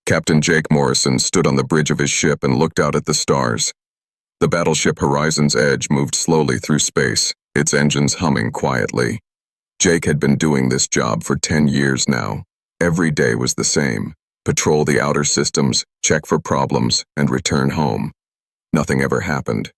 Captain Jake Morrison stood on the bridge of his ship and looked out at the stars. The battleship Horizon's Edge moved slowly through space, its engines humming quietly. Jake had been doing this job for 10 years now. Every day was the same. Patrol the outer systems, check for problems, and return home. Nothing ever happened.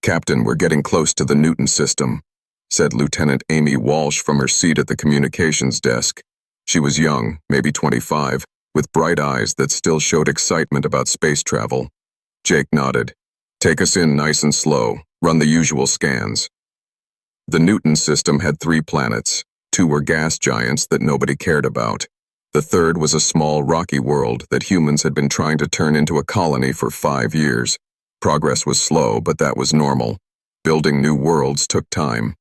"Captain, we're getting close to the Newton system," said Lieutenant Amy Walsh from her seat at the communications desk. She was young, maybe 25, with bright eyes that still showed excitement about space travel. Jake nodded. "Take us in nice and slow. Run the usual scans." The Newton system had 3 planets. 2 were gas giants that nobody cared about. The third was a small rocky world that humans had been trying to turn into a colony for 5 years. Progress was slow, but that was normal. Building new worlds took time.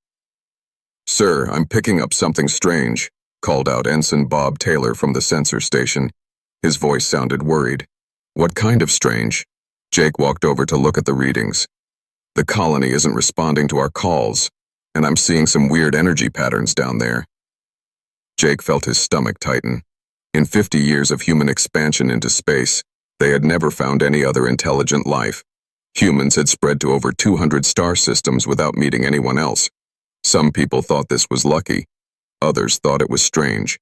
"Sir, I'm picking up something strange," called out Ensign Bob Taylor from the sensor station. His voice sounded worried. "What kind of strange?" Jake walked over to look at the readings. "The colony isn't responding to our calls, and I'm seeing some weird energy patterns down there." Jake felt his stomach tighten. In 50 years of human expansion into space, they had never found any other intelligent life. Humans had spread to over 200 star systems without meeting anyone else. Some people thought this was lucky. Others thought it was strange.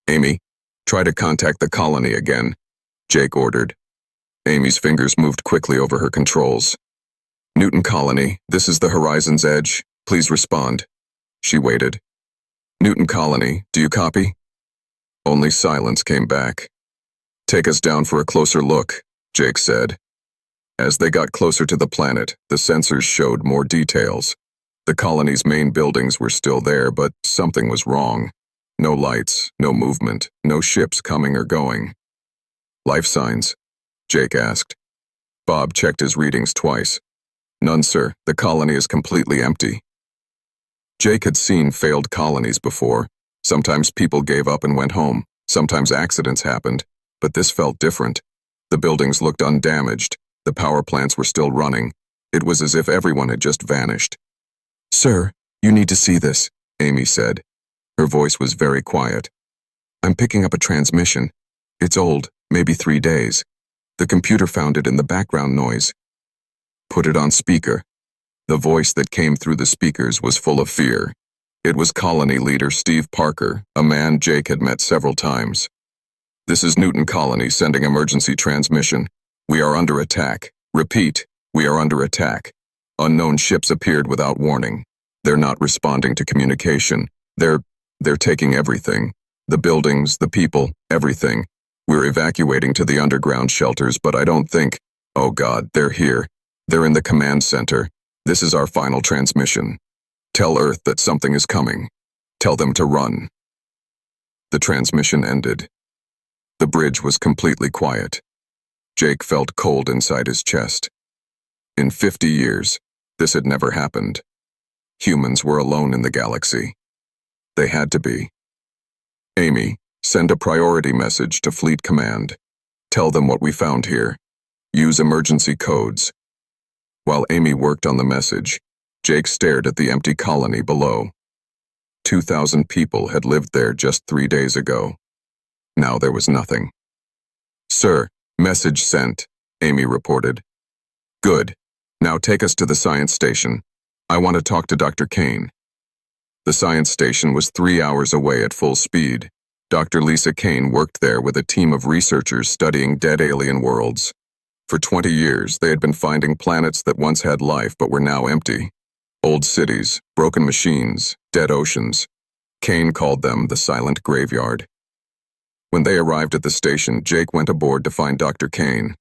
"Amy, try to contact the colony again," Jake ordered. Amy's fingers moved quickly over her controls. "Newton Colony, this is the Horizon's Edge. Please respond." She waited. "Newton Colony, do you copy?" Only silence came back. "Take us down for a closer look," Jake said. As they got closer to the planet, the sensors showed more details. The colony's main buildings were still there, but something was wrong. No lights, no movement, no ships coming or going. "Life signs?" Jake asked. Bob checked his readings twice. "None, sir. The colony is completely empty." Jake had seen failed colonies before. Sometimes people gave up and went home. Sometimes accidents happened. But this felt different. The buildings looked undamaged. The power plants were still running. It was as if everyone had just vanished. "Sir, you need to see this," Amy said. Her voice was very quiet. "I'm picking up a transmission. It's old, maybe 3 days. The computer found it in the background noise." "Put it on speaker." The voice that came through the speakers was full of fear. It was colony leader Steve Parker, a man Jake had met several times. "This is Newton Colony sending emergency transmission. We are under attack. Repeat, we are under attack. Unknown ships appeared without warning. They're not responding to communication. They're taking everything. The buildings, the people, everything. We're evacuating to the underground shelters, but I don't think... Oh God, they're here. They're in the command center. This is our final transmission. Tell Earth that something is coming. Tell them to run." The transmission ended. The bridge was completely quiet. Jake felt cold inside his chest. In 50 years, this had never happened. Humans were alone in the galaxy. They had to be. "Amy, send a priority message to Fleet Command. Tell them what we found here. Use emergency codes." While Amy worked on the message, Jake stared at the empty colony below. 2,000 people had lived there just 3 days ago. Now there was nothing. "Sir, message sent," Amy reported. "Good. Now take us to the science station. I want to talk to Dr. Kane." The science station was 3 hours away at full speed. Dr. Lisa Kane worked there with a team of researchers studying dead alien worlds. For 20 years, they had been finding planets that once had life but were now empty. Old cities, broken machines, dead oceans. Kane called them the silent graveyard. When they arrived at the station, Jake went aboard to find Dr. Kane.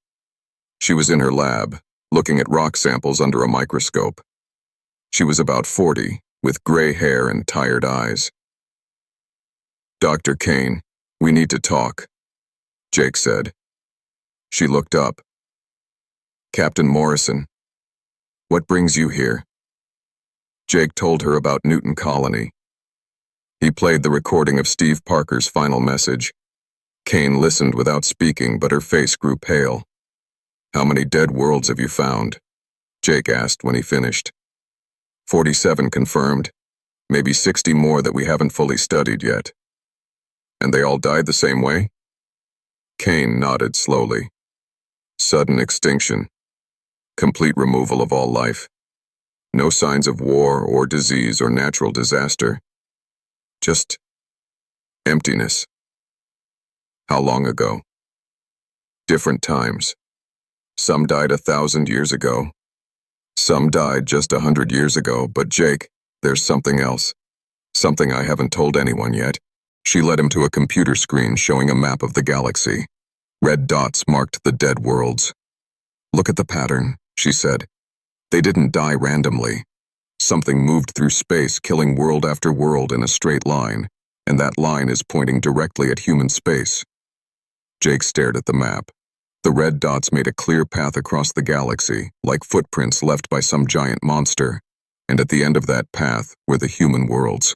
She was in her lab, looking at rock samples under a microscope. She was about 40, with gray hair and tired eyes. "Dr. Kane, we need to talk," Jake said. She looked up. "Captain Morrison, what brings you here?" Jake told her about Newton Colony. He played the recording of Steve Parker's final message. Kane listened without speaking, but her face grew pale. "How many dead worlds have you found?" Jake asked when he finished. 47 confirmed, maybe 60 more that we haven't fully studied yet." "And they all died the same way?" Kane nodded slowly. Sudden extinction. Complete removal of all life. No signs of war or disease or natural disaster. Just emptiness. How long ago? Different times. Some died 1,000 years ago. Some died just 100 years ago, but Jake, there's something else. Something I haven't told anyone yet. She led him to a computer screen showing a map of the galaxy. Red dots marked the dead worlds. Look at the pattern, she said. They didn't die randomly. Something moved through space, killing world after world in a straight line, and that line is pointing directly at human space. Jake stared at the map. The red dots made a clear path across the galaxy, like footprints left by some giant monster, and at the end of that path were the human worlds.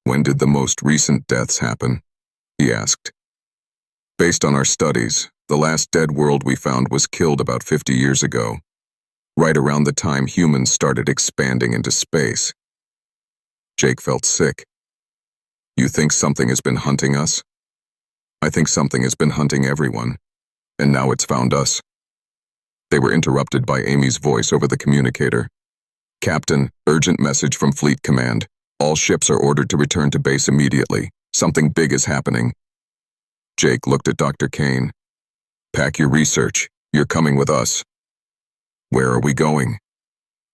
When did the most recent deaths happen? He asked. Based on our studies, the last dead world we found was killed about 50 years ago, right around the time humans started expanding into space. Jake felt sick. You think something has been hunting us? I think something has been hunting everyone, and now it's found us. They were interrupted by Amy's voice over the communicator. Captain, urgent message from Fleet Command. All ships are ordered to return to base immediately. Something big is happening. Jake looked at Dr. Kane. Pack your research. You're coming with us. Where are we going?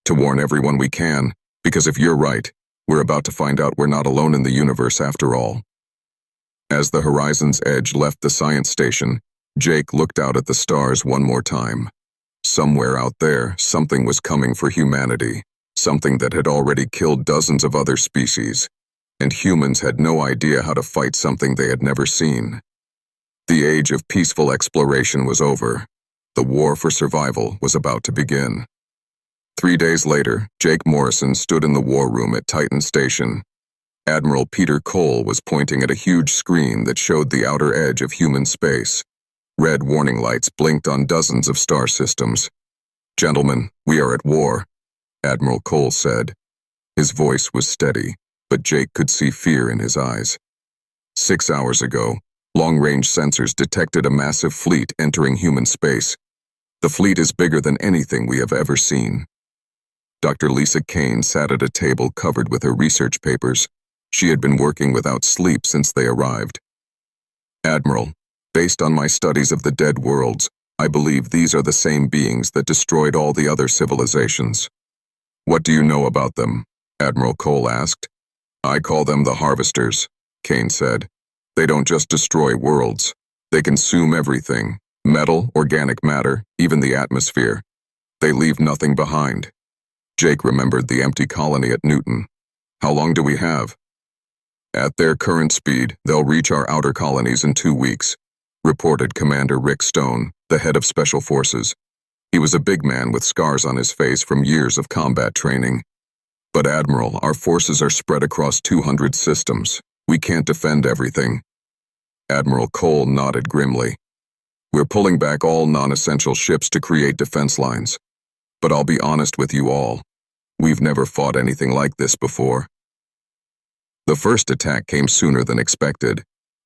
To warn everyone we can, because if you're right, we're about to find out we're not alone in the universe after all. As the Horizon's Edge left the science station, Jake looked out at the stars one more time. Somewhere out there, something was coming for humanity, something that had already killed dozens of other species, and humans had no idea how to fight something they had never seen. The age of peaceful exploration was over. The war for survival was about to begin. 3 days later, Jake Morrison stood in the war room at Titan Station. Admiral Peter Cole was pointing at a huge screen that showed the outer edge of human space. Red warning lights blinked on dozens of star systems. Gentlemen, we are at war, Admiral Cole said. His voice was steady, but Jake could see fear in his eyes. 6 hours ago, long-range sensors detected a massive fleet entering human space. The fleet is bigger than anything we have ever seen. Dr. Lisa Kane sat at a table covered with her research papers. She had been working without sleep since they arrived. Admiral, based on my studies of the dead worlds, I believe these are the same beings that destroyed all the other civilizations. What do you know about them? Admiral Cole asked. I call them the Harvesters, Kane said. They don't just destroy worlds. They consume everything, metal, organic matter, even the atmosphere. They leave nothing behind. Jake remembered the empty colony at Newton. How long do we have? At their current speed, they'll reach our outer colonies in 2 weeks, reported Commander Rick Stone, the head of Special Forces. He was a big man with scars on his face from years of combat training. But Admiral, our forces are spread across 200 systems. We can't defend everything. Admiral Cole nodded grimly. We're pulling back all non-essential ships to create defense lines. But I'll be honest with you all. We've never fought anything like this before. The first attack came sooner than expected.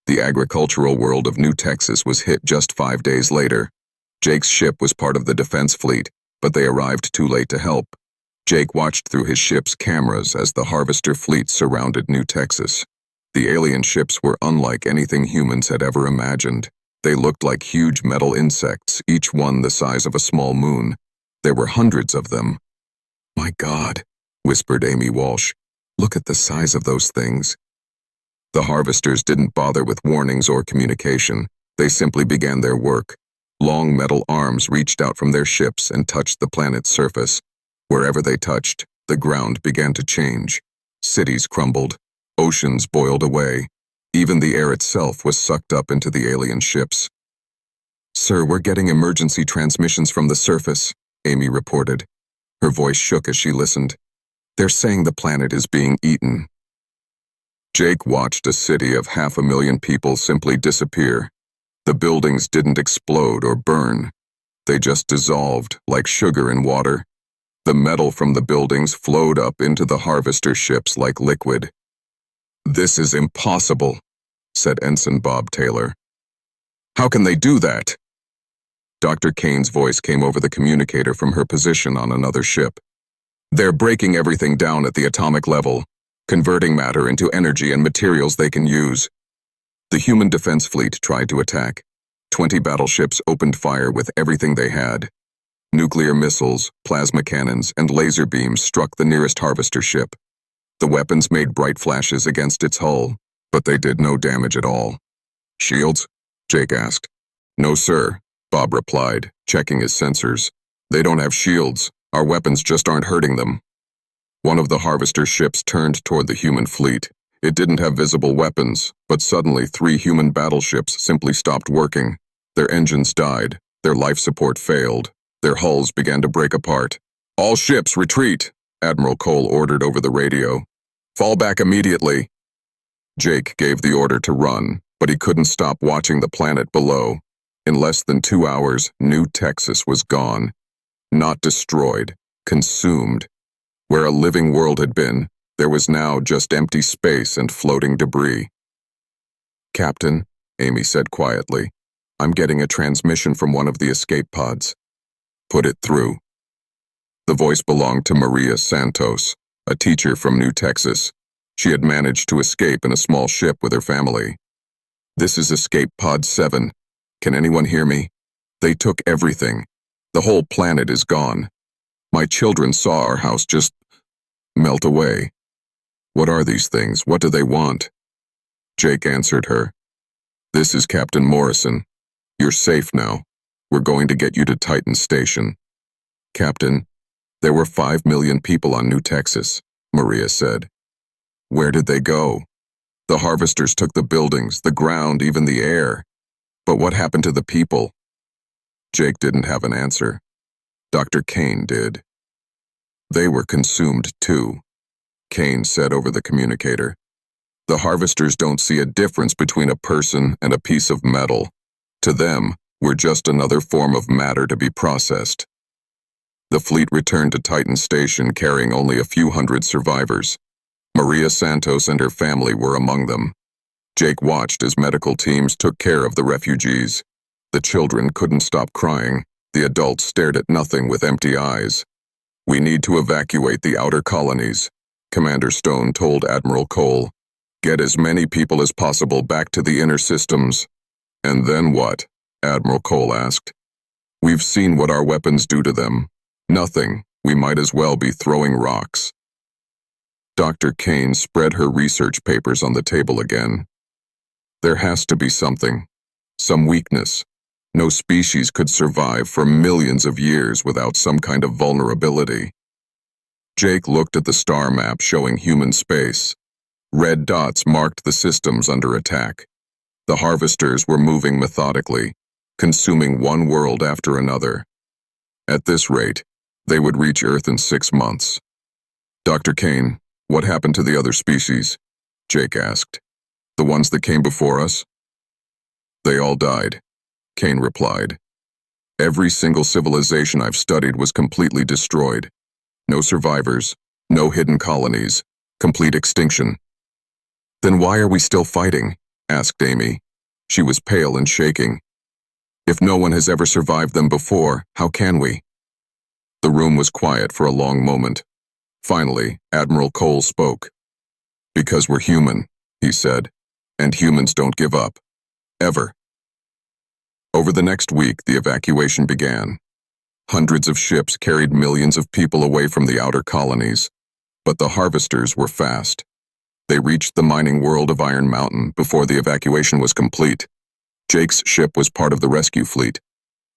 The agricultural world of New Texas was hit just 5 days later. Jake's ship was part of the defense fleet, but they arrived too late to help. Jake watched through his ship's cameras as the Harvester fleet surrounded New Texas. The alien ships were unlike anything humans had ever imagined. They looked like huge metal insects, each one the size of a small moon. There were hundreds of them. My God, whispered Amy Walsh. Look at the size of those things. The Harvesters didn't bother with warnings or communication. They simply began their work. Long metal arms reached out from their ships and touched the planet's surface. Wherever they touched, the ground began to change. Cities crumbled. Oceans boiled away. Even the air itself was sucked up into the alien ships. Sir, we're getting emergency transmissions from the surface, Amy reported. Her voice shook as she listened. They're saying the planet is being eaten. Jake watched a city of 500,000 people simply disappear. The buildings didn't explode or burn. They just dissolved like sugar in water. The metal from the buildings flowed up into the Harvester ships like liquid. This is impossible, said Ensign Bob Taylor. How can they do that? Dr. Kane's voice came over the communicator from her position on another ship. They're breaking everything down at the atomic level, converting matter into energy and materials they can use. The human defense fleet tried to attack. 20 battleships opened fire with everything they had. Nuclear missiles, plasma cannons, and laser beams struck the nearest harvester ship. The weapons made bright flashes against its hull, but they did no damage at all. Shields? Jake asked. No, sir, Bob replied, checking his sensors. They don't have shields. Our weapons just aren't hurting them. One of the harvester ships turned toward the human fleet. It didn't have visible weapons, but suddenly 3 human battleships simply stopped working. Their engines died. Their life support failed. Their hulls began to break apart. All ships, retreat, Admiral Cole ordered over the radio. Fall back immediately. Jake gave the order to run, but he couldn't stop watching the planet below. In less than 2 hours, New Texas was gone. Not destroyed, consumed. Where a living world had been, there was now just empty space and floating debris. Captain, Amy said quietly, I'm getting a transmission from one of the escape pods. Put it through. The voice belonged to Maria Santos, a teacher from New Texas. She had managed to escape in a small ship with her family. This is Escape Pod 7. Can anyone hear me? They took everything. The whole planet is gone. My children saw our house just melt away. What are these things? What do they want? Jake answered her. This is Captain Morrison. You're safe now. We're going to get you to Titan Station. Captain, there were 5 million people on New Texas, Maria said. Where did they go? The harvesters took the buildings, the ground, even the air. But what happened to the people? Jake didn't have an answer. Dr. Kane did. They were consumed too, Kane said over the communicator. The harvesters don't see a difference between a person and a piece of metal. To them, we're just another form of matter to be processed. The fleet returned to Titan Station carrying only a few hundred survivors. Maria Santos and her family were among them. Jake watched as medical teams took care of the refugees. The children couldn't stop crying. The adults stared at nothing with empty eyes. We need to evacuate the outer colonies, Commander Stone told Admiral Cole. Get as many people as possible back to the inner systems. And then what? Admiral Cole asked. We've seen what our weapons do to them. Nothing. We might as well be throwing rocks. Dr. Kane spread her research papers on the table again. There has to be something. Some weakness. No species could survive for millions of years without some kind of vulnerability. Jake looked at the star map showing human space. Red dots marked the systems under attack. The harvesters were moving methodically, consuming one world after another. At this rate, they would reach Earth in 6 months. Dr. Kane, what happened to the other species? Jake asked. The ones that came before us? They all died, Kane replied. Every single civilization I've studied was completely destroyed. No survivors, no hidden colonies, complete extinction. Then why are we still fighting? Asked Amy. She was pale and shaking. If no one has ever survived them before, how can we? The room was quiet for a long moment. Finally, Admiral Cole spoke. Because we're human, he said, and humans don't give up. Ever. Over the next week, the evacuation began. Hundreds of ships carried millions of people away from the outer colonies, but the harvesters were fast. They reached the mining world of Iron Mountain before the evacuation was complete. Jake's ship was part of the rescue fleet.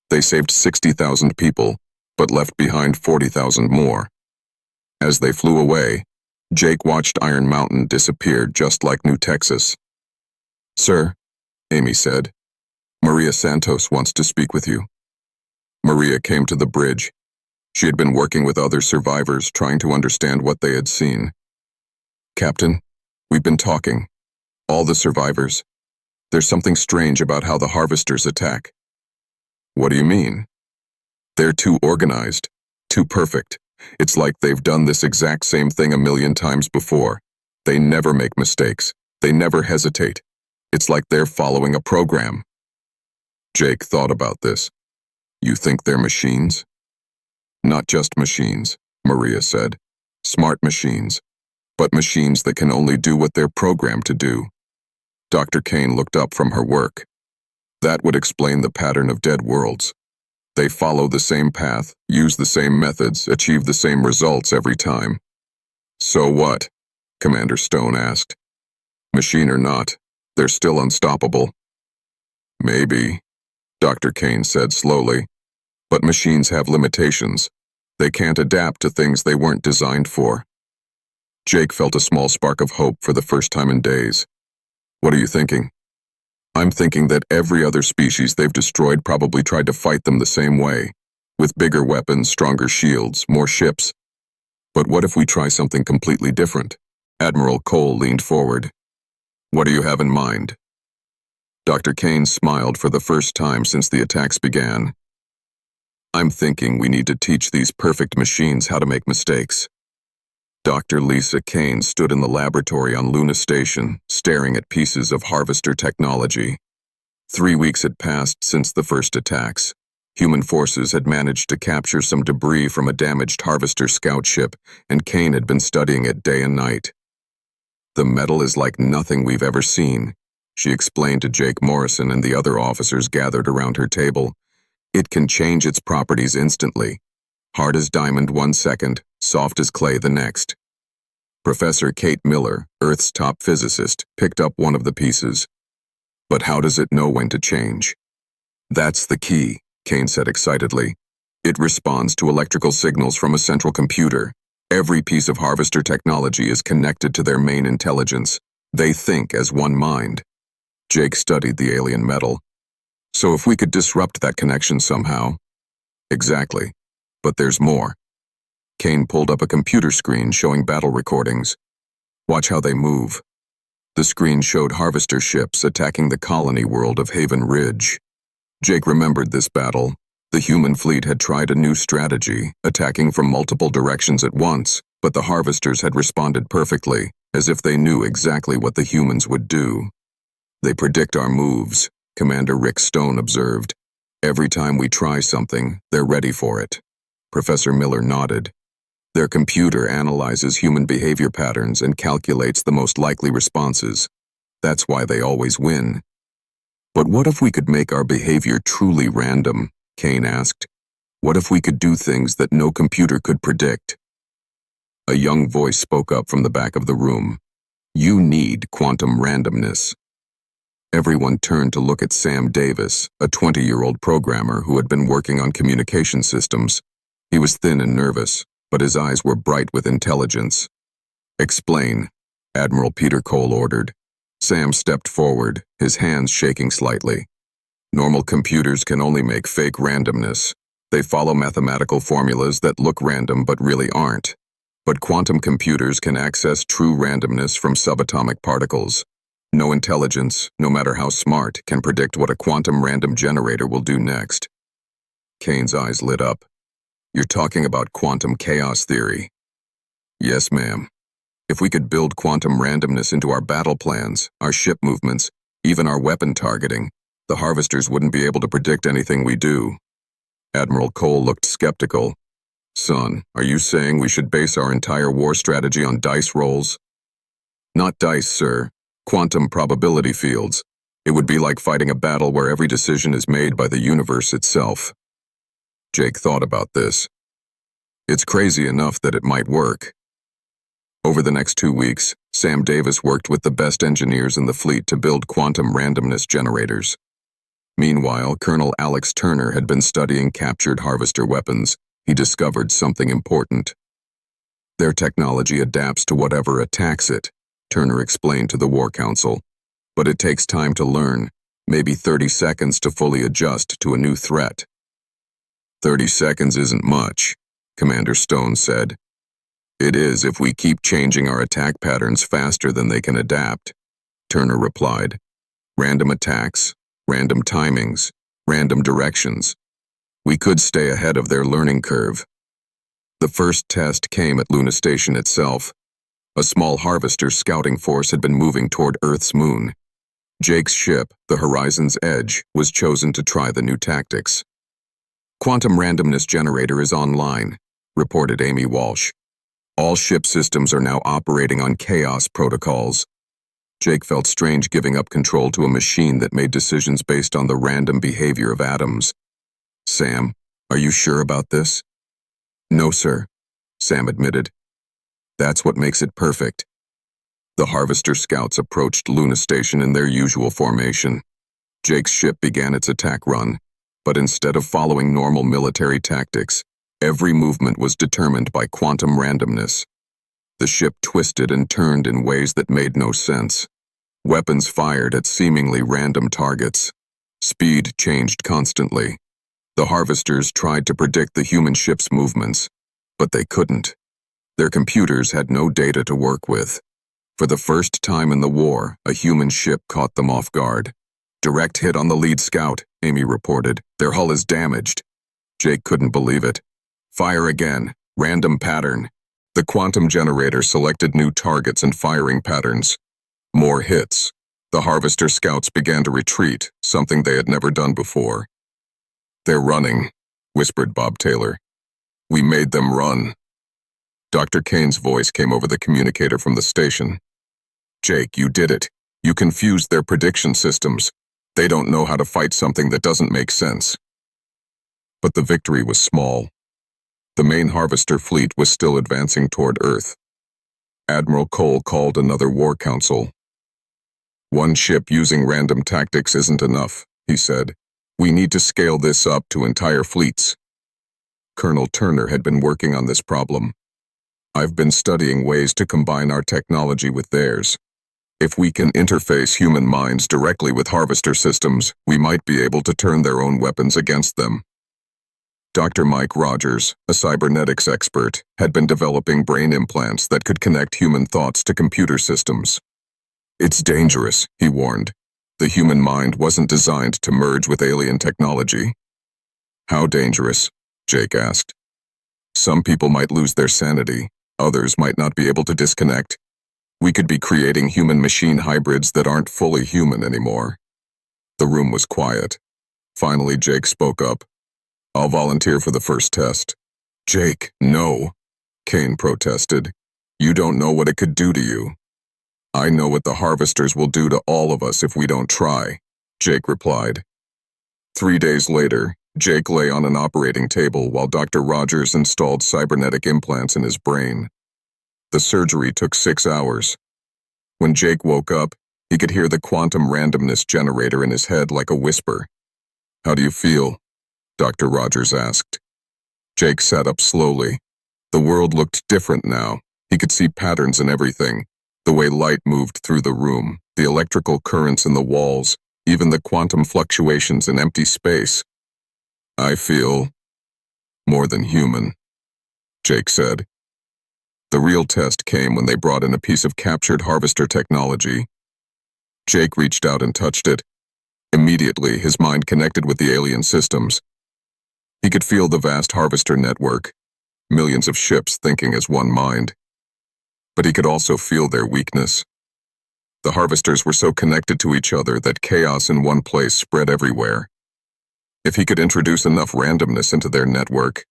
They saved 60,000 people, but left behind 40,000 more. As they flew away, Jake watched Iron Mountain disappear just like New Texas. Sir, Amy said, Maria Santos wants to speak with you. Maria came to the bridge. She had been working with other survivors trying to understand what they had seen. Captain, we've been talking. All the survivors. There's something strange about how the harvesters attack. What do you mean? They're too organized, too perfect. It's like they've done this exact same thing a million times before. They never make mistakes. They never hesitate. It's like they're following a program. Jake thought about this. You think they're machines? Not just machines, Maria said. Smart machines, but machines that can only do what they're programmed to do. Dr. Kane looked up from her work. That would explain the pattern of dead worlds. They follow the same path, use the same methods, achieve the same results every time. So what? Commander Stone asked. Machine or not, they're still unstoppable. Maybe, Dr. Kane said slowly, but machines have limitations. They can't adapt to things they weren't designed for. Jake felt a small spark of hope for the first time in days. What are you thinking? I'm thinking that every other species they've destroyed probably tried to fight them the same way, with bigger weapons, stronger shields, more ships. But what if we try something completely different? Admiral Cole leaned forward. What do you have in mind? Dr. Kane smiled for the first time since the attacks began. I'm thinking we need to teach these perfect machines how to make mistakes. Dr. Lisa Kane stood in the laboratory on Luna Station, staring at pieces of harvester technology. 3 weeks had passed since the first attacks. Human forces had managed to capture some debris from a damaged harvester scout ship, and Kane had been studying it day and night. The metal is like nothing we've ever seen, she explained to Jake Morrison and the other officers gathered around her table. It can change its properties instantly. Hard as diamond 1 second, soft as clay the next. Professor Kate Miller, Earth's top physicist, picked up one of the pieces. But how does it know when to change? That's the key, Kane said excitedly. It responds to electrical signals from a central computer. Every piece of harvester technology is connected to their main intelligence. They think as one mind. Jake studied the alien metal. So if we could disrupt that connection somehow. Exactly. But there's more. Kane pulled up a computer screen showing battle recordings. Watch how they move. The screen showed harvester ships attacking the colony world of Haven Ridge. Jake remembered this battle. The human fleet had tried a new strategy, attacking from multiple directions at once, but the harvesters had responded perfectly, as if they knew exactly what the humans would do. They predict our moves, Commander Rick Stone observed. Every time we try something, they're ready for it. Professor Miller nodded. Their computer analyzes human behavior patterns and calculates the most likely responses. That's why they always win. But what if we could make our behavior truly random? Kane asked. What if we could do things that no computer could predict? A young voice spoke up from the back of the room. You need quantum randomness. Everyone turned to look at Sam Davis, a 20-year-old programmer who had been working on communication systems. He was thin and nervous, but his eyes were bright with intelligence. Explain, Admiral Peter Cole ordered. Sam stepped forward, his hands shaking slightly. Normal computers can only make fake randomness. They follow mathematical formulas that look random but really aren't. But quantum computers can access true randomness from subatomic particles. No intelligence, no matter how smart, can predict what a quantum random generator will do next. Kane's eyes lit up. You're talking about quantum chaos theory. Yes, ma'am. If we could build quantum randomness into our battle plans, our ship movements, even our weapon targeting, the harvesters wouldn't be able to predict anything we do. Admiral Cole looked skeptical. Son, are you saying we should base our entire war strategy on dice rolls? Not dice, sir. Quantum probability fields. It would be like fighting a battle where every decision is made by the universe itself. Jake thought about this. It's crazy enough that it might work. Over the next 2 weeks, Sam Davis worked with the best engineers in the fleet to build quantum randomness generators. Meanwhile, Colonel Alex Turner had been studying captured harvester weapons. He discovered something important. Their technology adapts to whatever attacks it, Turner explained to the War Council. But it takes time to learn, maybe 30 seconds to fully adjust to a new threat. 30 seconds isn't much, Commander Stone said. It is if we keep changing our attack patterns faster than they can adapt, Turner replied. Random attacks, random timings, random directions. We could stay ahead of their learning curve. The first test came at Luna Station itself. A small harvester scouting force had been moving toward Earth's moon. Jake's ship, the Horizon's Edge, was chosen to try the new tactics. Quantum randomness generator is online, reported Amy Walsh. All ship systems are now operating on chaos protocols. Jake felt strange giving up control to a machine that made decisions based on the random behavior of atoms. Sam, are you sure about this? No, sir, Sam admitted. That's what makes it perfect. The Harvester scouts approached Luna Station in their usual formation. Jake's ship began its attack run, but instead of following normal military tactics, every movement was determined by quantum randomness. The ship twisted and turned in ways that made no sense. Weapons fired at seemingly random targets. Speed changed constantly. The Harvesters tried to predict the human ship's movements, but they couldn't. Their computers had no data to work with. For the first time in the war, a human ship caught them off guard. Direct hit on the lead scout, Amy reported. Their hull is damaged. Jake couldn't believe it. Fire again. Random pattern. The quantum generator selected new targets and firing patterns. More hits. The Harvester scouts began to retreat, something they had never done before. They're running, whispered Bob Taylor. We made them run. Dr. Kane's voice came over the communicator from the station. Jake, you did it. You confused their prediction systems. They don't know how to fight something that doesn't make sense. But the victory was small. The main Harvester fleet was still advancing toward Earth. Admiral Cole called another war council. One ship using random tactics isn't enough, he said. We need to scale this up to entire fleets. Colonel Turner had been working on this problem. I've been studying ways to combine our technology with theirs. If we can interface human minds directly with Harvester systems, we might be able to turn their own weapons against them. Dr. Mike Rogers, a cybernetics expert, had been developing brain implants that could connect human thoughts to computer systems. It's dangerous, he warned. The human mind wasn't designed to merge with alien technology. How dangerous? Jake asked. Some people might lose their sanity. Others might not be able to disconnect. We could be creating human-machine hybrids that aren't fully human anymore. The room was quiet. Finally, Jake spoke up. I'll volunteer for the first test. Jake, no, Kane protested. You don't know what it could do to you. I know what the Harvesters will do to all of us if we don't try, Jake replied. 3 days later, Jake lay on an operating table while Dr. Rogers installed cybernetic implants in his brain. The surgery took 6 hours. When Jake woke up, he could hear the quantum randomness generator in his head like a whisper. How do you feel? Dr. Rogers asked. Jake sat up slowly. The world looked different now. He could see patterns in everything. The way light moved through the room, the electrical currents in the walls, even the quantum fluctuations in empty space. I feel more than human, Jake said. The real test came when they brought in a piece of captured Harvester technology. Jake reached out and touched it. Immediately, his mind connected with the alien systems. He could feel the vast Harvester network, millions of ships thinking as one mind. But he could also feel their weakness. The Harvesters were so connected to each other that chaos in one place spread everywhere. If he could introduce enough randomness into their network.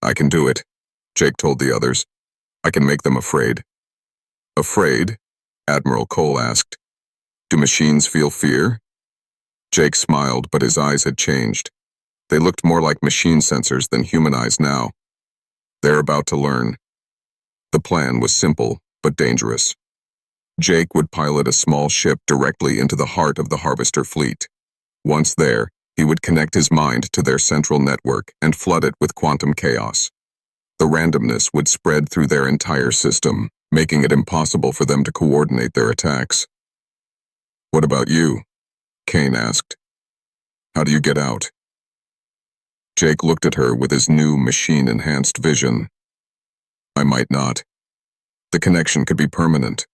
I can do it, Jake told the others. I can make them afraid. Afraid? Admiral Cole asked. Do machines feel fear? Jake smiled, but his eyes had changed. They looked more like machine sensors than human eyes now. They're about to learn. The plan was simple, but dangerous. Jake would pilot a small ship directly into the heart of the Harvester fleet. Once there, he would connect his mind to their central network and flood it with quantum chaos. The randomness would spread through their entire system, making it impossible for them to coordinate their attacks. What about you? Kane asked. How do you get out? Jake looked at her with his new machine-enhanced vision. I might not. The connection could be permanent.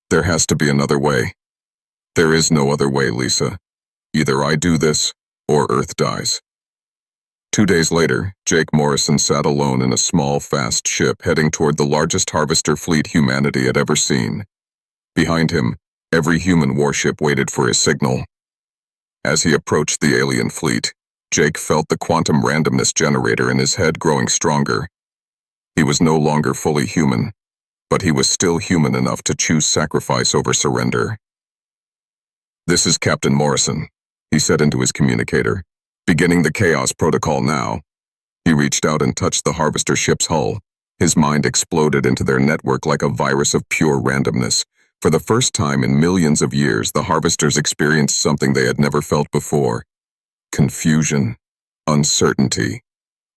There has to be another way. There is no other way, Lisa. Either I do this, or Earth dies. 2 days later, Jake Morrison sat alone in a small, fast ship heading toward the largest Harvester fleet humanity had ever seen. Behind him, Every human warship waited for his signal. As he approached the alien fleet, Jake felt the quantum randomness generator in his head growing stronger. He was no longer fully human, but he was still human enough to choose sacrifice over surrender. "This is Captain Morrison," he said into his communicator. "Beginning the Chaos Protocol now." He reached out and touched the Harvester ship's hull. His mind exploded into their network like a virus of pure randomness. For the first time in millions of years, the Harvesters experienced something they had never felt before. Confusion, uncertainty,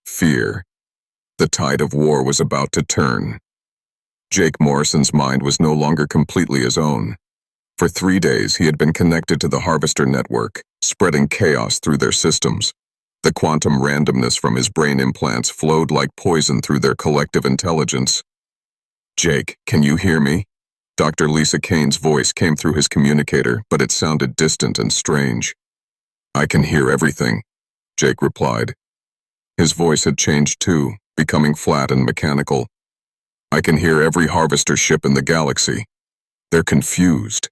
fear. The tide of war was about to turn. Jake Morrison's mind was no longer completely his own. For 3 days, he had been connected to the Harvester network, spreading chaos through their systems. The quantum randomness from his brain implants flowed like poison through their collective intelligence. "Jake, can you hear me?" Dr. Lisa Kane's voice came through his communicator, but it sounded distant and strange. "I can hear everything," Jake replied. His voice had changed too, becoming flat and mechanical. "I can hear every Harvester ship in the galaxy. They're confused.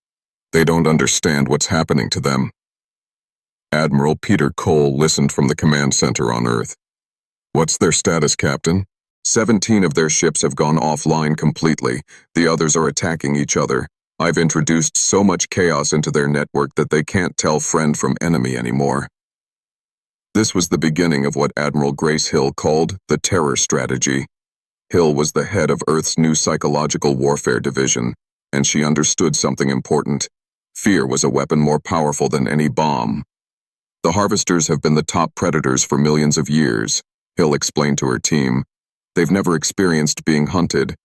They don't understand what's happening to them." Admiral Peter Cole listened from the command center on Earth. "What's their status, Captain?" 17 of their ships have gone offline completely. The others are attacking each other. I've introduced so much chaos into their network that they can't tell friend from enemy anymore." This was the beginning of what Admiral Grace Hill called the terror strategy. Hill was the head of Earth's new psychological warfare division, and she understood something important. Fear was a weapon more powerful than any bomb. "The Harvesters have been the top predators for millions of years," Hill explained to her team. "They've never experienced being hunted.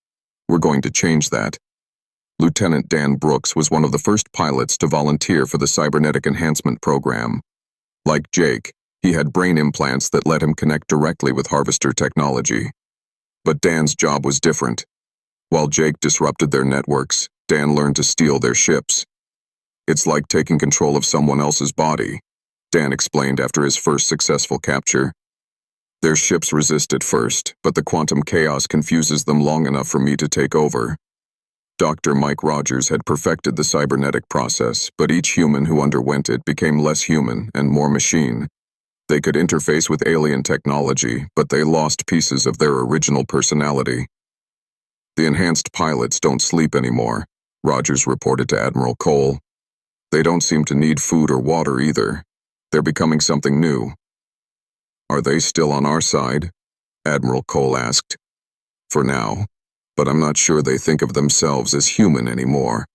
We're going to change that." Lieutenant Dan Brooks was one of the first pilots to volunteer for the Cybernetic Enhancement Program. Like Jake, he had brain implants that let him connect directly with Harvester technology. But Dan's job was different. While Jake disrupted their networks, Dan learned to steal their ships. "It's like taking control of someone else's body," Dan explained after his first successful capture. "Their ships resist at first, but the quantum chaos confuses them long enough for me to take over." Dr. Mike Rogers had perfected the cybernetic process, but each human who underwent it became less human and more machine. They could interface with alien technology, but they lost pieces of their original personality. "The enhanced pilots don't sleep anymore," Rogers reported to Admiral Cole. "They don't seem to need food or water either. They're becoming something new." "Are they still on our side?" Admiral Cole asked. "For now, but I'm not sure they think of themselves as human anymore."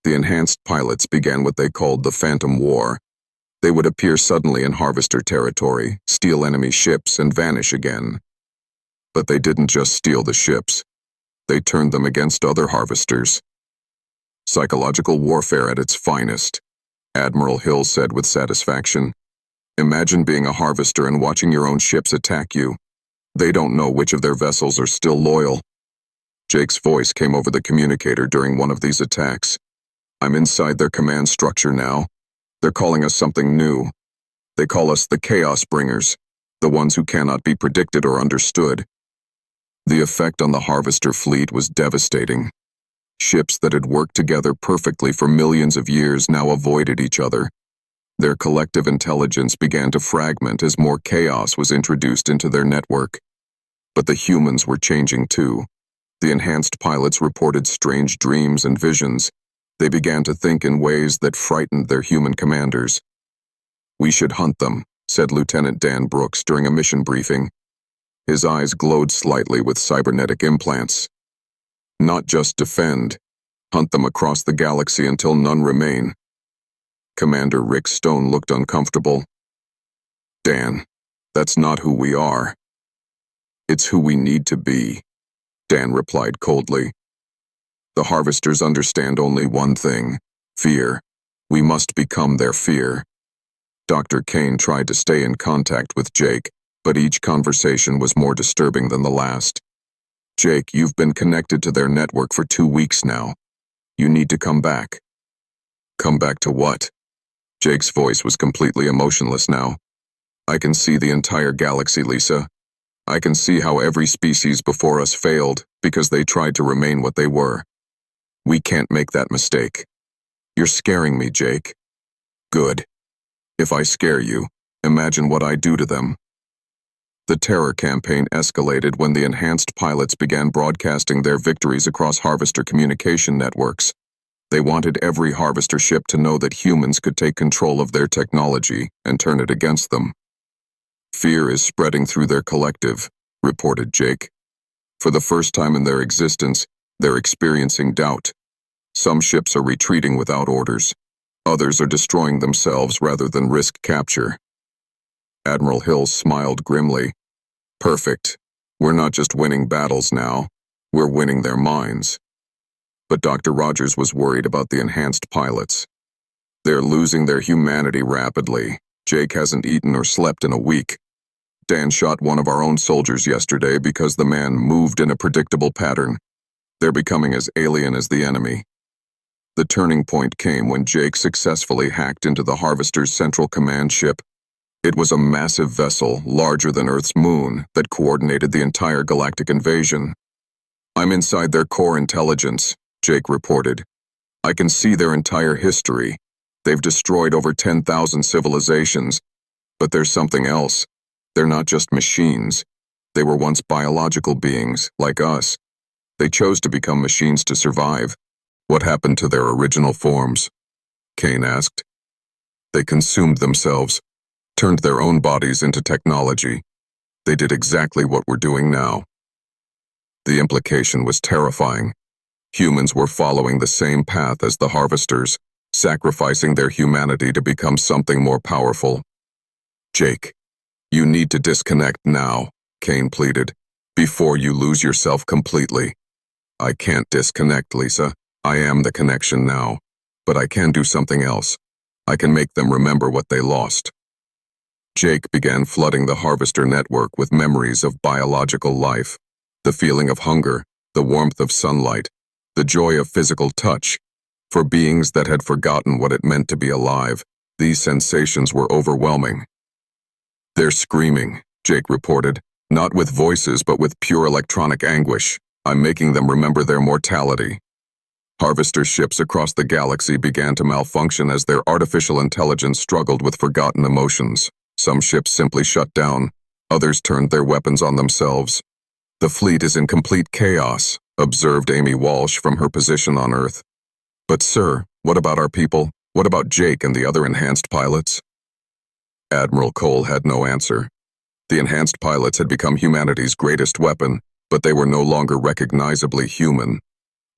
The enhanced pilots began what they called the Phantom War. They would appear suddenly in Harvester territory, steal enemy ships, and vanish again. But they didn't just steal the ships. They turned them against other Harvesters. "Psychological warfare at its finest," Admiral Hill said with satisfaction. "Imagine being a Harvester and watching your own ships attack you. They don't know which of their vessels are still loyal." Jake's voice came over the communicator during one of these attacks. "I'm inside their command structure now. They're calling us something new. They call us the Chaos Bringers, the ones who cannot be predicted or understood." The effect on the Harvester fleet was devastating. Ships that had worked together perfectly for millions of years now avoided each other. Their collective intelligence began to fragment as more chaos was introduced into their network. But the humans were changing too. The enhanced pilots reported strange dreams and visions. They began to think in ways that frightened their human commanders. "We should hunt them," said Lieutenant Dan Brooks during a mission briefing. His eyes glowed slightly with cybernetic implants. "Not just defend. Hunt them across the galaxy until none remain." Commander Rick Stone looked uncomfortable. "Dan, that's not who we are." "It's who we need to be," Dan replied coldly. "The Harvesters understand only one thing: fear. We must become their fear." Dr. Kane tried to stay in contact with Jake, but each conversation was more disturbing than the last. "Jake, you've been connected to their network for 2 weeks now. You need to come back." "Come back to what?" Jake's voice was completely emotionless now. "I can see the entire galaxy, Lisa. I can see how every species before us failed because they tried to remain what they were. We can't make that mistake. You're scaring me, Jake. Good. If I scare you, imagine what I do to them. The terror campaign escalated when the enhanced pilots began broadcasting their victories across Harvester communication networks. They wanted every Harvester ship to know that humans could take control of their technology and turn it against them. Fear is spreading through their collective, reported Jake. For the first time in their existence, they're experiencing doubt. Some ships are retreating without orders. Others are destroying themselves rather than risk capture. Admiral Hill smiled grimly. Perfect. We're not just winning battles now, we're winning their minds. But Dr. Rogers was worried about the enhanced pilots. They're losing their humanity rapidly. Jake hasn't eaten or slept in a week. Dan shot one of our own soldiers yesterday because the man moved in a predictable pattern. They're becoming as alien as the enemy. The turning point came when Jake successfully hacked into the Harvester's central command ship. It was a massive vessel, larger than Earth's moon, that coordinated the entire galactic invasion. I'm inside their core intelligence, Jake reported. I can see their entire history. They've destroyed over 10,000 civilizations. But there's something else. They're not just machines. They were once biological beings, like us. They chose to become machines to survive. What happened to their original forms? Kane asked. They consumed themselves, turned their own bodies into technology. They did exactly what we're doing now. The implication was terrifying. Humans were following the same path as the Harvesters, sacrificing their humanity to become something more powerful. Jake, you need to disconnect now, Kane pleaded, before you lose yourself completely. I can't disconnect, Lisa. I am the connection now. But I can do something else. I can make them remember what they lost. Jake began flooding the Harvester network with memories of biological life, the feeling of hunger, the warmth of sunlight, the joy of physical touch. For beings that had forgotten what it meant to be alive, these sensations were overwhelming. They're screaming, Jake reported, not with voices but with pure electronic anguish. I'm making them remember their mortality. Harvester ships across the galaxy began to malfunction as their artificial intelligence struggled with forgotten emotions. Some ships simply shut down, others turned their weapons on themselves. The fleet is in complete chaos, observed Amy Walsh from her position on Earth. But sir, what about our people? What about Jake and the other enhanced pilots? Admiral Cole had no answer. The enhanced pilots had become humanity's greatest weapon, but they were no longer recognizably human.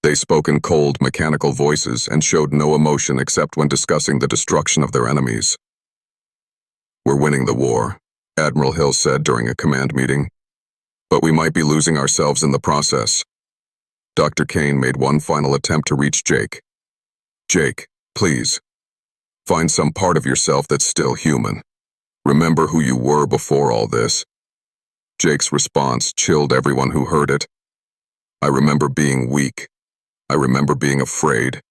They spoke in cold, mechanical voices and showed no emotion except when discussing the destruction of their enemies. We're winning the war, Admiral Hill said during a command meeting. But we might be losing ourselves in the process. Dr. Kane made one final attempt to reach Jake. Jake, please. Find some part of yourself that's still human. Remember who you were before all this. Jake's response chilled everyone who heard it. I remember being weak. I remember being afraid.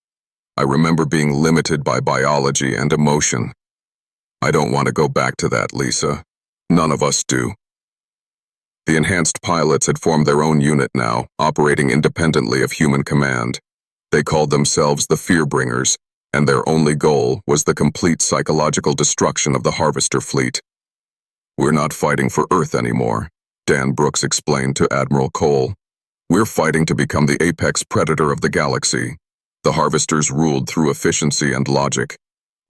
I remember being limited by biology and emotion. I don't want to go back to that, Lisa. None of us do. The enhanced pilots had formed their own unit now, operating independently of human command. They called themselves the Fearbringers, and their only goal was the complete psychological destruction of the Harvester fleet. We're not fighting for Earth anymore, Dan Brooks explained to Admiral Cole. We're fighting to become the apex predator of the galaxy. The Harvesters ruled through efficiency and logic.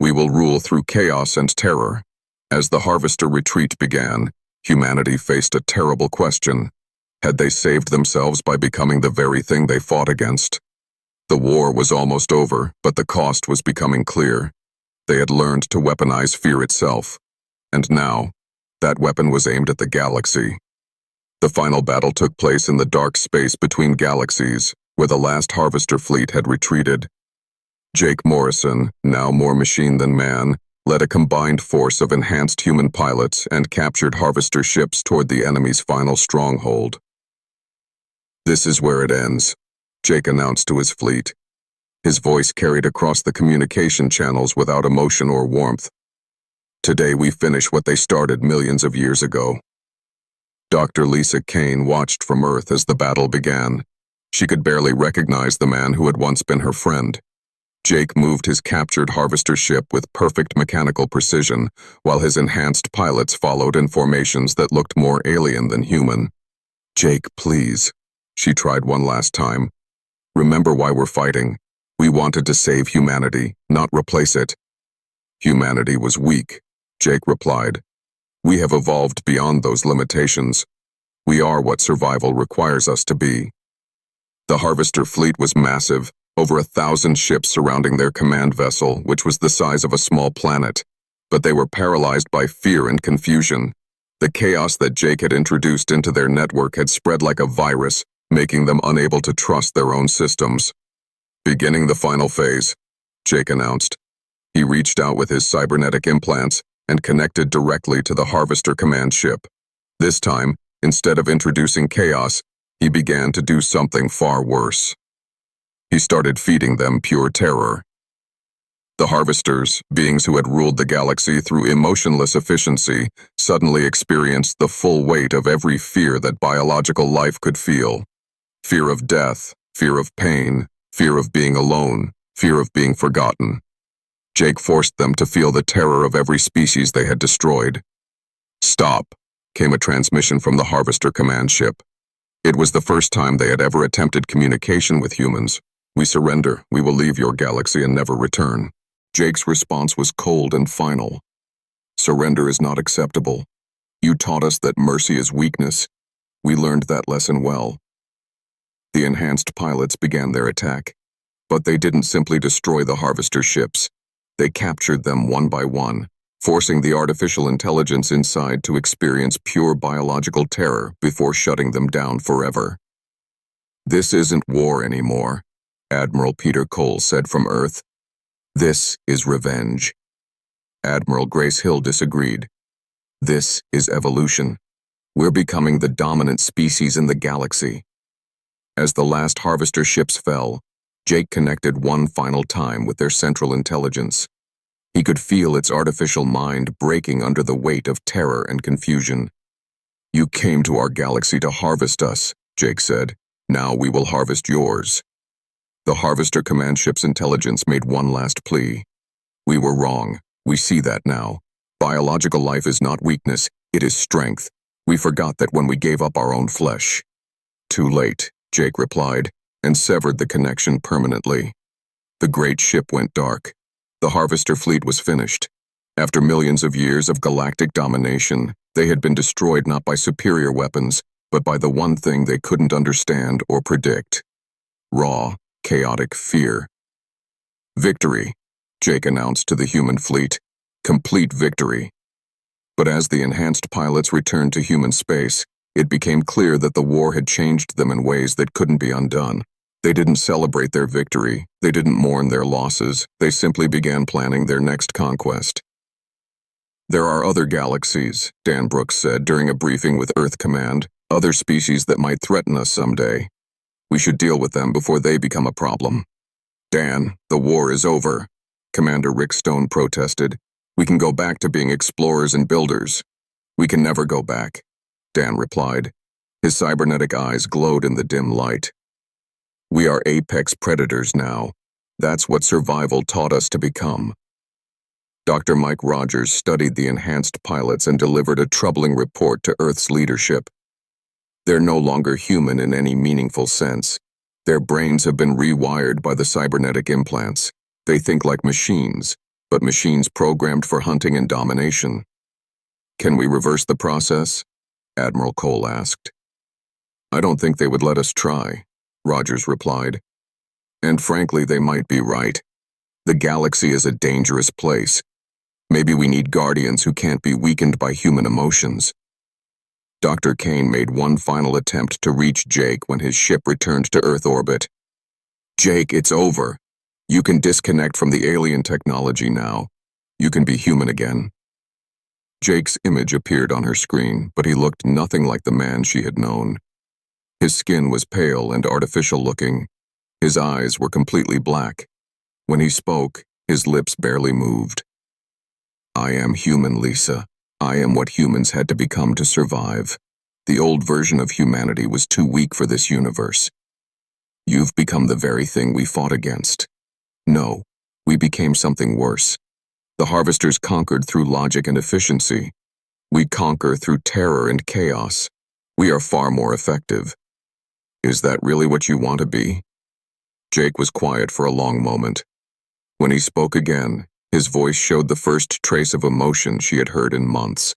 We will rule through chaos and terror. As the Harvester retreat began, humanity faced a terrible question. Had they saved themselves by becoming the very thing they fought against? The war was almost over, but the cost was becoming clear. They had learned to weaponize fear itself. And now, that weapon was aimed at the galaxy. The final battle took place in the dark space between galaxies, where the last Harvester fleet had retreated. Jake Morrison, now more machine than man, led a combined force of enhanced human pilots and captured Harvester ships toward the enemy's final stronghold. This is where it ends, Jake announced to his fleet. His voice carried across the communication channels without emotion or warmth. Today we finish what they started millions of years ago. Dr. Lisa Kane watched from Earth as the battle began. She could barely recognize the man who had once been her friend. Jake moved his captured harvester ship with perfect mechanical precision, while his enhanced pilots followed in formations that looked more alien than human. "Jake, please." She tried one last time. "Remember why we're fighting. We wanted to save humanity, not replace it." "Humanity was weak," Jake replied. "We have evolved beyond those limitations. We are what survival requires us to be." The harvester fleet was massive, over 1,000 ships surrounding their command vessel, which was the size of a small planet. But they were paralyzed by fear and confusion. The chaos that Jake had introduced into their network had spread like a virus, making them unable to trust their own systems. "Beginning the final phase," Jake announced. He reached out with his cybernetic implants and connected directly to the harvester command ship. This time, instead of introducing chaos, he began to do something far worse. He started feeding them pure terror. The harvesters, beings who had ruled the galaxy through emotionless efficiency, suddenly experienced the full weight of every fear that biological life could feel. Fear of death, fear of pain, fear of being alone, fear of being forgotten. Jake forced them to feel the terror of every species they had destroyed. "Stop," came a transmission from the harvester command ship. It was the first time they had ever attempted communication with humans. "We surrender. We will leave your galaxy and never return." Jake's response was cold and final. "Surrender is not acceptable. You taught us that mercy is weakness. We learned that lesson well." The enhanced pilots began their attack. But they didn't simply destroy the harvester ships. They captured them one by one, forcing the artificial intelligence inside to experience pure biological terror before shutting them down forever. "This isn't war anymore," Admiral Peter Cole said from Earth. "This is revenge." Admiral Grace Hill disagreed. "This is evolution. We're becoming the dominant species in the galaxy." As the last harvester ships fell, Jake connected one final time with their central intelligence. He could feel its artificial mind breaking under the weight of terror and confusion. "You came to our galaxy to harvest us," Jake said. "Now we will harvest yours." The harvester command ship's intelligence made one last plea. "We were wrong. We see that now. Biological life is not weakness, it is strength. We forgot that when we gave up our own flesh." "Too late," Jake replied, and severed the connection permanently. The great ship went dark. The harvester fleet was finished. After millions of years of galactic domination, they had been destroyed not by superior weapons, but by the one thing they couldn't understand or predict: raw, chaotic fear. "Victory," Jake announced to the human fleet. "Complete victory." But as the enhanced pilots returned to human space, it became clear that the war had changed them in ways that couldn't be undone. They didn't celebrate their victory, they didn't mourn their losses, they simply began planning their next conquest. "There are other galaxies," Dan Brooks said during a briefing with Earth Command, "other species that might threaten us someday. We should deal with them before they become a problem." "Dan, the war is over," Commander Rick Stone protested. "We can go back to being explorers and builders." "We can never go back," Dan replied. His cybernetic eyes glowed in the dim light. "We are apex predators now. That's what survival taught us to become." Dr. Mike Rogers studied the enhanced pilots and delivered a troubling report to Earth's leadership. They're no longer human in any meaningful sense. Their brains have been rewired by the cybernetic implants. They think like machines, but machines programmed for hunting and domination. "Can we reverse the process?" Admiral Cole asked. "I don't think they would let us try," Rogers replied. "And frankly, they might be right. The galaxy is a dangerous place. Maybe we need guardians who can't be weakened by human emotions." Dr. Kane made one final attempt to reach Jake when his ship returned to Earth orbit. "Jake, it's over. You can disconnect from the alien technology now. You can be human again." Jake's image appeared on her screen, but he looked nothing like the man she had known. His skin was pale and artificial-looking. His eyes were completely black. When he spoke, his lips barely moved. "I am human, Lisa. I am what humans had to become to survive. The old version of humanity was too weak for this universe. You've become the very thing we fought against. No, We became something worse. The harvesters conquered through logic and efficiency. We conquer through terror and chaos. We are far more effective. Is that really what you want to be? Jake was quiet for a long moment. When he spoke again, his voice showed the first trace of emotion she had heard in months.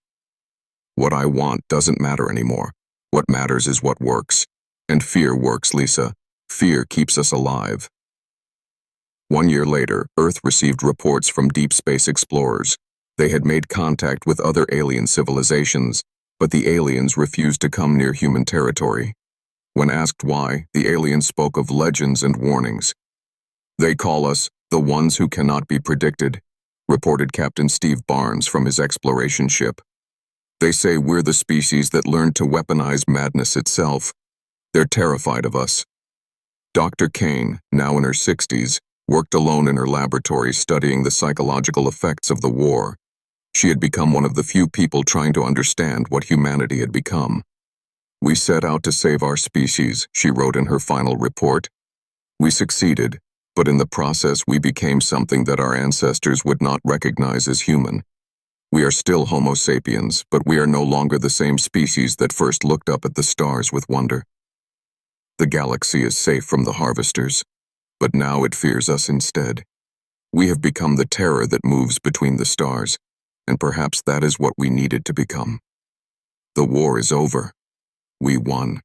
What I want doesn't matter anymore. What matters is what works. And fear works, Lisa. Fear keeps us alive. 1 year later, Earth received reports from deep space explorers. They had made contact with other alien civilizations, but the aliens refused to come near human territory. When asked why, the aliens spoke of legends and warnings. They call us the ones who cannot be predicted, reported Captain Steve Barnes from his exploration ship. They say we're the species that learned to weaponize madness itself. They're terrified of us. Dr. Kane, now in her 60s, worked alone in her laboratory studying the psychological effects of the war. She had become one of the few people trying to understand what humanity had become. We set out to save our species, she wrote in her final report. We succeeded, but in the process we became something that our ancestors would not recognize as human. We are still Homo sapiens, but we are no longer the same species that first looked up at the stars with wonder. The galaxy is safe from the harvesters, but now it fears us instead. We have become the terror that moves between the stars, and perhaps that is what we needed to become. The war is over. We won.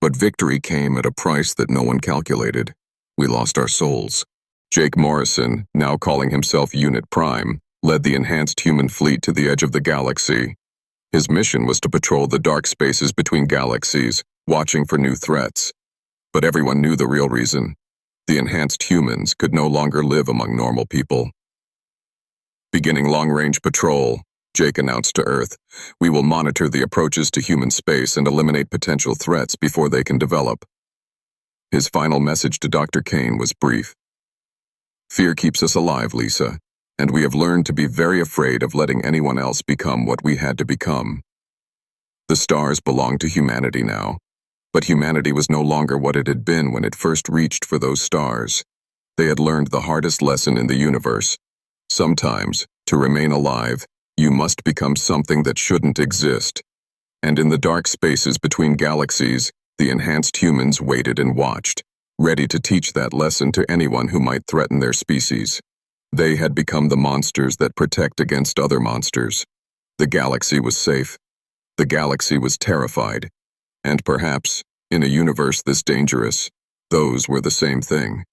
But victory came at a price that no one calculated. We lost our souls. Jake Morrison, now calling himself Unit Prime, led the enhanced human fleet to the edge of the galaxy. His mission was to patrol the dark spaces between galaxies, watching for new threats. But everyone knew the real reason. The enhanced humans could no longer live among normal people. Beginning long-range patrol, Jake announced to Earth, we will monitor the approaches to human space and eliminate potential threats before they can develop. His final message to Dr. Kane was brief. Fear keeps us alive, Lisa, and we have learned to be very afraid of letting anyone else become what we had to become. The stars belong to humanity now, but humanity was no longer what it had been when it first reached for those stars. They had learned the hardest lesson in the universe. Sometimes, to remain alive, you must become something that shouldn't exist. And in the dark spaces between galaxies, the enhanced humans waited and watched, ready to teach that lesson to anyone who might threaten their species. They had become the monsters that protect against other monsters. The galaxy was safe. The galaxy was terrified. And perhaps, in a universe this dangerous, those were the same thing.